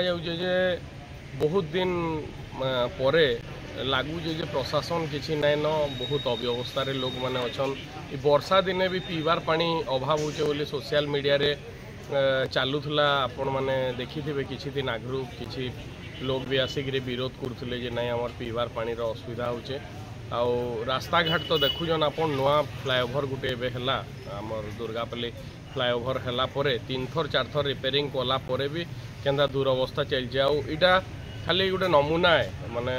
जाउछे जे बहुत दिन परे लगुचे जे प्रशासन किसी नाइन बहुत अव्यवस्था लोक मैंने अच्छन वर्षा दिने भी पीबार पानी अभाव होचे बोली सोशल मीडिया रे चलूला आपण मैंने देखी थे किसी दिन आगु किसी लोग भी आसिक विरोध करते जे नाई आमर पीबार पानी असुविधा होचे आउ रास्ता घाट तो देखुन आप नुआ फ्लाईओवर गोटे एवं आमर दुर्गापल्ली फ्लाईओवर है परे 3 थर 4 थर रिपेयरिंग कला परे भी केंदा दुरवस्था चलছে आउ इटा खाली गोटे नमूना है माने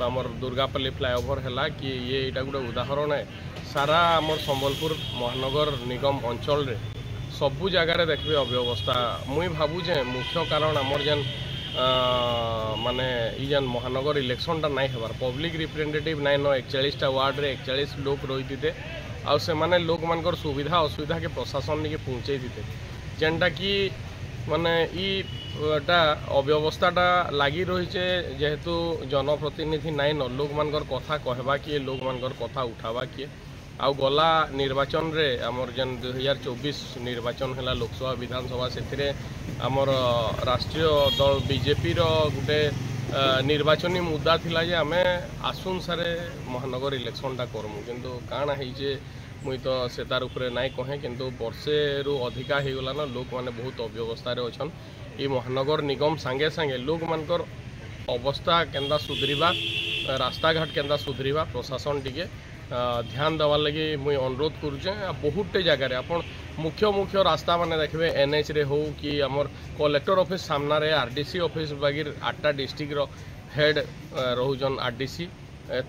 आमर दुर्गापल्ली फ्लाईओवर है कि ये इटा गोटे उदाहरण है सारा आमर संबलपुर महानगर निगम अंचल रे सबू जगार देखिए अव्यवस्था मुई भावुचे मुख्य कारण आमर जेन माने जेन महानगर इलेक्शन टा नाई हेबार पब्लिक रिप्रेजेंटेटिव नाइन 41टा वार्ड रे 41 लोग रही थे आउ से माने लोक मानकर सुविधा असुविधा के प्रशासन के पहुँचे थे जेनटा कि माने इटा अव्यवस्थाटा लगी रही है जेहेतु जनप्रतिनिधि नाइन लोक मानकर कथा कहवा किए लोक मानकर कथा उठावा किए आउ गला निर्वाचन रे आमर जेन 2024 निर्वाचन है लोकसभा विधानसभा से आमर राष्ट्रीय दल बीजेपी रो गोटे निर्वाचनी मुद्दा थिला जे आमे आसुन सारे महानगर इलेक्शन टा करमु किंतु काना है मुई तो सेतार उपरे नाई कहे किंतु वर्षे रु अधिका हो गला ना लोक माने बहुत अव्यवस्था रे अछन ई महानगर निगम संगे संगे लोक मानकर अवस्था केंदा सुधरीबा रास्ता घाट केंदा सुधरीबा प्रशासन टिके ध्यान देवार लगी मुई अनुरोध करुचे बहुतटे जगार आपन मुख्य मुख्य रास्ता माने देखबे एनएच रे हो कि आमर कलेक्टर ऑफिस सामना रे आरडीसी ऑफिस बागिर 8टा डिस्ट्रिक्ट रो हेड रोजन आरडीसी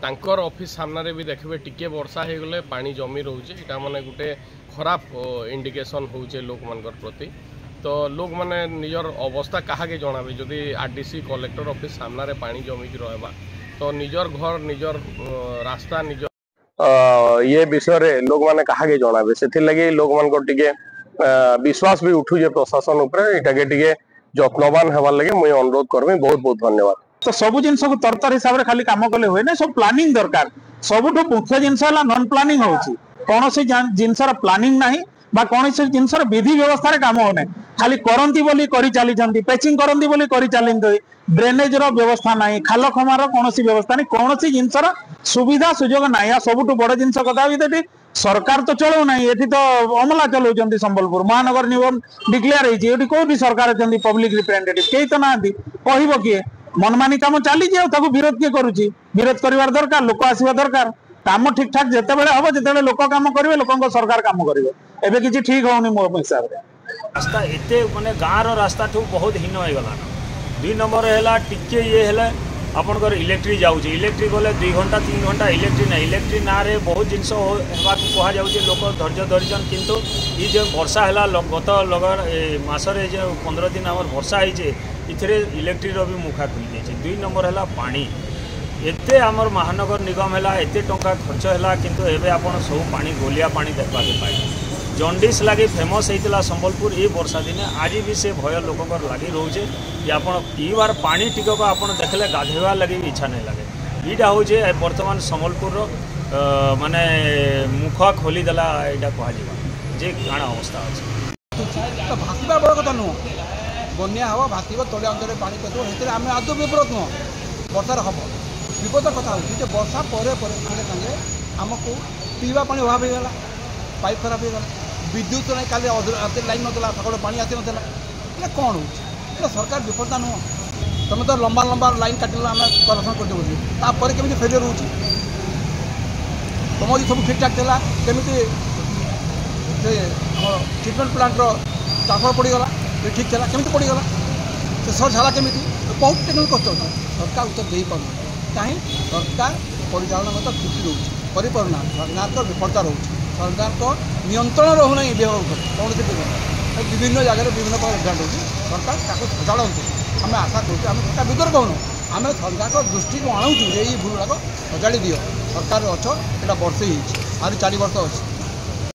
तांकर ऑफिस सामना रे भी देखबे टिके वर्षा हो गले पानी जमी रोचे इटा माने गुटे खराब इंडिकेशन होचे लोक मानकर प्रति तो लोक माने निजर अवस्था कहा के जणाबे जदि आरडीसी कलेक्टर ऑफिस सामना रे पानी जमी कि रहबा तो निजर घर निजर रास्ता निजर ये विषय रे लोक माने कहा के जणाबे से लगी लोक मान को टिके विश्वास भी उठू जे प्रशासन ऊपर इटा के टिके जत्नवान हेबार लगे मुई अनुरोध करबे बहुत बहुत धन्यवाद। तो सब जिनस को तरतर हिसाब रे खाली काम कले होय ना सब प्लानिंग दरकार सबुठो मुख्य जिनस हला नॉन प्लानिंग होची कोन से जिनसर प्लानिंग नाही बा कोन से जिनसर विधि व्यवस्था रे काम होने खाली करंती बोली करी चली जंती पैचिंग करंती बोली करी चलिंती ड्रेनेज रो व्यवस्था नाही खाल खमार कोनोसी व्यवस्था नाही कोनोसी जिनसर सुविधा सुयोग नाही या सबुठो बड़ जिनस कथा भी सरकार तो चलो ना ये तो अमला चलाउछंती संबलपुर महानगर निगम डिक्लेयर होईची एठी कोठी सरकार अछंती पब्लिक रिप्रेजेंटेटिव केही तो नांती कहिबो किए मनमानी काम चली जे ताको विरोध के करूची विरोध करिवार दरकार लोक आसीबा दरकार काम ठीक ठाक जेते बेले हबो जेते बेले लोक काम करिवे लोकंको सरकार काम करिवे एबे किछि ठीक होउनी मो हिसाब रे रास्ता एते माने गाँ रो रास्ता ठू बहुत हीन हो गला 2 नंबर हैला टिके ये हैला आपनकर इलेक्ट्रिक जाउची इलेक्ट्रिक गले 2 घंटा 3 घंटा इलेक्ट्रिक ना रे बहुत जिनस हेबा कहा जाउची लोक धैर्य धरिजन किंतु ई जे वर्षा हैला गत लगन मासरे जे 15 दिन हमर वर्षा आइजे इथरे इलेक्ट्रिक रो भी मुखा खुल जाइए 2 नंबर है पानी एते आमर महानगर निगम है एते टंका खर्च है किंतु एबे आपण सब पानी गोलिया पानी देखा के पाई जंडिस लगी फेमस होता संबलपुर ये वर्षा दिने आज भी से भय लोकर लगी रोचे कि आप पीबार पानी टिकक आप देखले गाधेवा लगे इच्छा नहीं लगे यहाँ हूँ बर्तमान संबलपुर माने मुख खोलीदेला यहाँ कह जे काण अवस्था अच्छे भाषा बड़ कथा नुह बन्या हम भाषी तले अंचल पानी पीते आम आदौ विपद नुह बर्षार हम विपद कथा हो वर्षा पर सागे सागे आमको पीवा पानी अभाव होगा पाइप खराब होगा विद्युत नहीं काली लाइन नाला सका पानी आसी ना कौन हो सरकार विफलता नुह तुम तो लंबा लंबा लाइन काटिल आम कनेक्शन करते केमी फेलियर हो तुम सब ठीक ठाक था केमी ट्रिटमेंट प्लांट ट्रांसफर पड़गला ये ठीक था केमी पड़गला से सर्च है केमी बहुत टेक्निक कष्ट होता सरकार उत्तर दे पार कहीं सरकार परिचालन मत त्रुटि रोचे करना सरकार तो विफलता रोचे सरकार तो नियंत्रण रोना विभाग कौन से विभिन्न जगह विभिन्न प्रकार एग्जाम रोचे सरकार ताको सजाड़ते आम आशा करूँ आम सरकार विरोध कहूँ आम सरकार दृष्टि को आणुचु ये भूल गुड़ाक सजाड़ी दियो सरकार अच्छ यहाँ वर्षे आज 4 वर्ष अच्छे